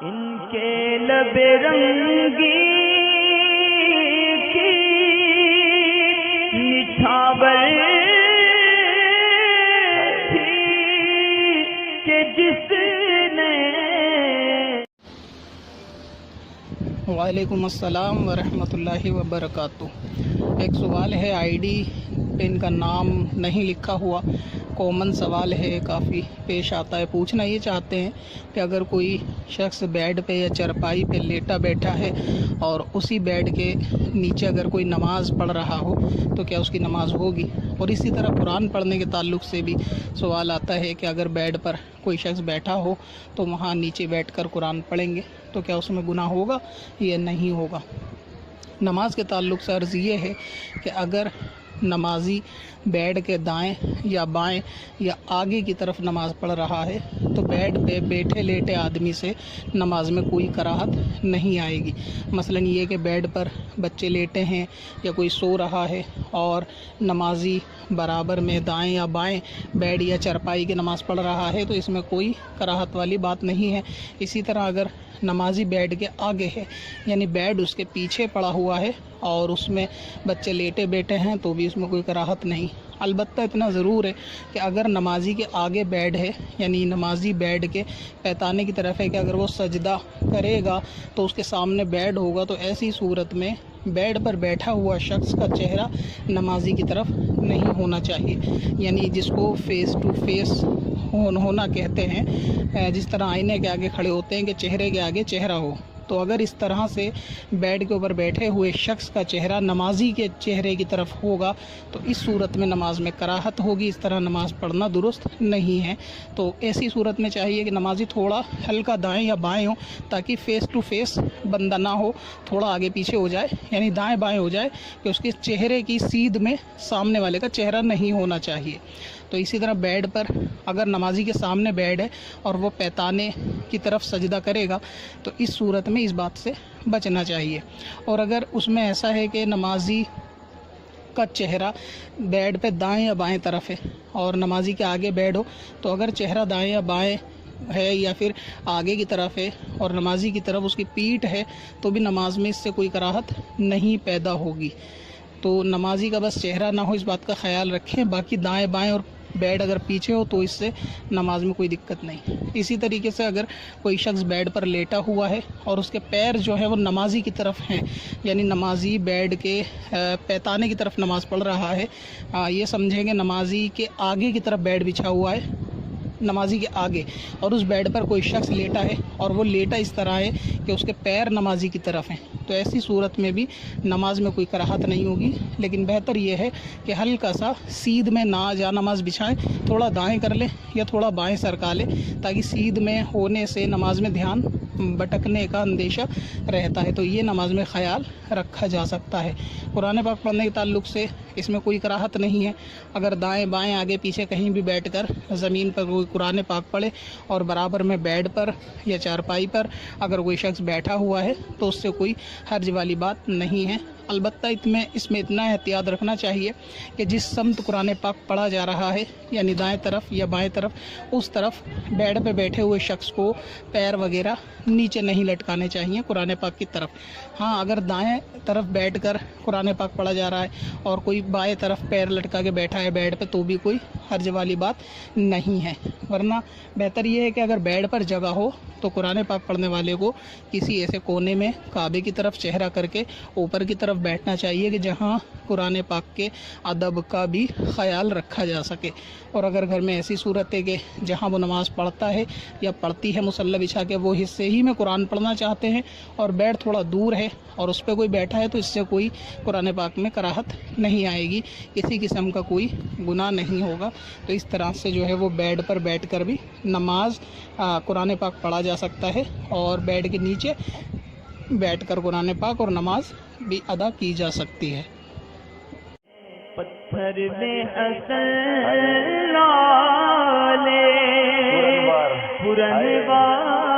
ان کے لب رنگی کی نچھاور تھی کہ جس نے. وعلیکم السلام ورحمۃ اللہ وبرکاتہ. ایک سوال ہے, آئی ڈی پہ ان کا نام نہیں لکھا ہوا. کامن سوال ہے, کافی پیش آتا ہے. پوچھنا یہ چاہتے ہیں کہ اگر کوئی شخص بیڈ پہ یا چرپائی پہ لیٹا بیٹھا ہے اور اسی بیڈ کے نیچے اگر کوئی نماز پڑھ رہا ہو تو کیا اس کی نماز ہوگی؟ اور اسی طرح قرآن پڑھنے کے تعلق سے بھی سوال آتا ہے کہ اگر بیڈ پر کوئی شخص بیٹھا ہو تو وہاں نیچے بیٹھ کر قرآن پڑھیں گے تو کیا اس میں گناہ ہوگا یا نہیں ہوگا؟ نماز کے تعلق سے عرض یہ ہے کہ اگر نمازی بیڈ کے دائیں یا بائیں یا آگے کی طرف نماز پڑھ رہا ہے تو بیڈ پہ بیٹھے لیٹے آدمی سے نماز میں کوئی کراہت نہیں آئے گی. مثلا یہ کہ بیڈ پر بچے لیٹے ہیں یا کوئی سو رہا ہے اور نمازی برابر میں دائیں یا بائیں بیڈ یا چرپائی کی نماز پڑھ رہا ہے تو اس میں کوئی کراہت والی بات نہیں ہے. اسی طرح اگر نمازی بیڈ کے آگے ہے یعنی بیڈ اس کے پیچھے پڑا ہوا ہے اور اس میں بچے لیٹے بیٹھے ہیں تو بھی اس میں کوئی کراہت نہیں. البتہ اتنا ضرور ہے کہ اگر نمازی کے آگے بیڈ ہے یعنی نمازی بیڈ کے پیتانے کی طرف ہے کہ اگر وہ سجدہ کرے گا تو اس کے سامنے بیڈ ہوگا تو ایسی صورت میں بیڈ پر بیٹھا ہوا شخص کا چہرہ نمازی کی طرف نہیں ہونا چاہیے. یعنی جس کو فیس ٹو فیس ہونا کہتے ہیں, جس طرح آئینے کے آگے کھڑے ہوتے ہیں کہ چہرے کے آگے چہرہ ہو, تو اگر اس طرح سے بیڈ کے اوپر بیٹھے ہوئے شخص کا چہرہ نمازی کے چہرے کی طرف ہوگا تو اس صورت میں نماز میں کراہت ہوگی. اس طرح نماز پڑھنا درست نہیں ہے. تو ایسی صورت میں چاہیے کہ نمازی تھوڑا ہلکا دائیں یا بائیں ہو تاکہ فیس ٹو فیس بندہ نہ ہو, تھوڑا آگے پیچھے ہو جائے یعنی دائیں بائیں ہو جائے کہ اس کے چہرے کی سیدھ میں سامنے والے کا چہرہ نہیں ہونا چاہیے. تو اسی طرح بیڈ پر اگر نمازی کے سامنے بیڈ ہے اور وہ پیتانے کی طرف سجدہ کرے گا تو اس صورت میں اس بات سے بچنا چاہیے. اور اگر اس میں ایسا ہے کہ نمازی کا چہرہ بیڈ پہ دائیں یا بائیں طرف ہے اور نمازی کے آگے بیڈ ہو تو اگر چہرہ دائیں یا بائیں ہے یا پھر آگے کی طرف ہے اور نمازی کی طرف اس کی پیٹھ ہے تو بھی نماز میں اس سے کوئی کراہت نہیں پیدا ہوگی. تو نمازی کا بس چہرہ نہ ہو اس بات کا خیال رکھیں. باقی دائیں بائیں اور بیڈ اگر پیچھے ہو تو اس سے نماز میں کوئی دقت نہیں. اسی طریقے سے اگر کوئی شخص بیڈ پر لیٹا ہوا ہے اور اس کے پیر جو ہے وہ نمازی کی طرف ہیں یعنی نمازی بیڈ کے پیتانے کی طرف نماز پڑھ رہا ہے, یہ سمجھیں کہ نمازی کے آگے کی طرف بیڈ بچھا ہوا ہے نمازی کے آگے اور اس بیڈ پر کوئی شخص لیٹا ہے اور وہ لیٹا اس طرح ہے کہ اس کے پیر نمازی کی طرف ہیں تو ایسی صورت میں بھی نماز میں کوئی کراہت نہیں ہوگی. لیکن بہتر یہ ہے کہ ہلکا سا سیدھ میں نہ جا نماز بچھائیں, تھوڑا دائیں کر لیں یا تھوڑا بائیں سرکا لیں تاکہ سیدھ میں ہونے سے نماز میں دھیان بھٹکنے کا اندیشہ رہتا ہے. تو یہ نماز میں خیال رکھا جا سکتا ہے. قرآن پاک پڑھنے کے تعلق سے اس میں کوئی کراہت نہیں ہے. اگر دائیں بائیں آگے پیچھے کہیں بھی بیٹھ کر زمین پر کوئی قرآن پاک پڑھے اور برابر میں بیڈ پر یا چارپائی پر اگر کوئی شخص بیٹھا ہوا ہے تو اس سے کوئی حرج والی بات نہیں ہے. البتہ اس میں اتنا احتیاط رکھنا چاہیے کہ جس سمت قرآن پاک پڑھا جا رہا ہے یعنی دائیں طرف یا بائیں طرف اس طرف بیڈ پہ بیٹھے ہوئے شخص کو پیر وغیرہ نیچے نہیں لٹکانے چاہیے قرآن پاک کی طرف. ہاں اگر دائیں طرف بیٹھ کر قرآن پاک پڑھا جا رہا ہے اور کوئی بائیں طرف پیر لٹکا کے بیٹھا ہے بیڈ پہ تو بھی کوئی حرج والی بات نہیں ہے. ورنہ بہتر یہ ہے کہ اگر بیڈ پر جگہ ہو تو قرآن پاک پڑھنے والے کو کسی ایسے کونے میں کعبے کی طرف چہرہ کر کے اوپر کی طرف بیٹھنا چاہیے کہ جہاں قرآن پاک کے ادب کا بھی خیال رکھا جا سکے. اور اگر گھر میں ایسی صورت ہے کہ جہاں وہ نماز پڑھتا ہے یا پڑھتی ہے مصلی بچھا کے وہ حصے ہی میں قرآن پڑھنا چاہتے ہیں اور بیڈ تھوڑا دور ہے اور اس پہ کوئی بیٹھا ہے تو اس سے کوئی قرآن پاک میں کراہت نہیں آئے گی, کسی قسم کا کوئی گناہ نہیں ہوگا. تو اس طرح سے جو ہے وہ بیڈ پر بیٹھ کر بھی نماز قرآن پاک پڑھا جا سکتا ہے اور بیڈ کے نیچے بیٹھ کر قرآن پاک اور نماز بھی ادا کی جا سکتی ہے. پتھر میں حسن لالے پرنوار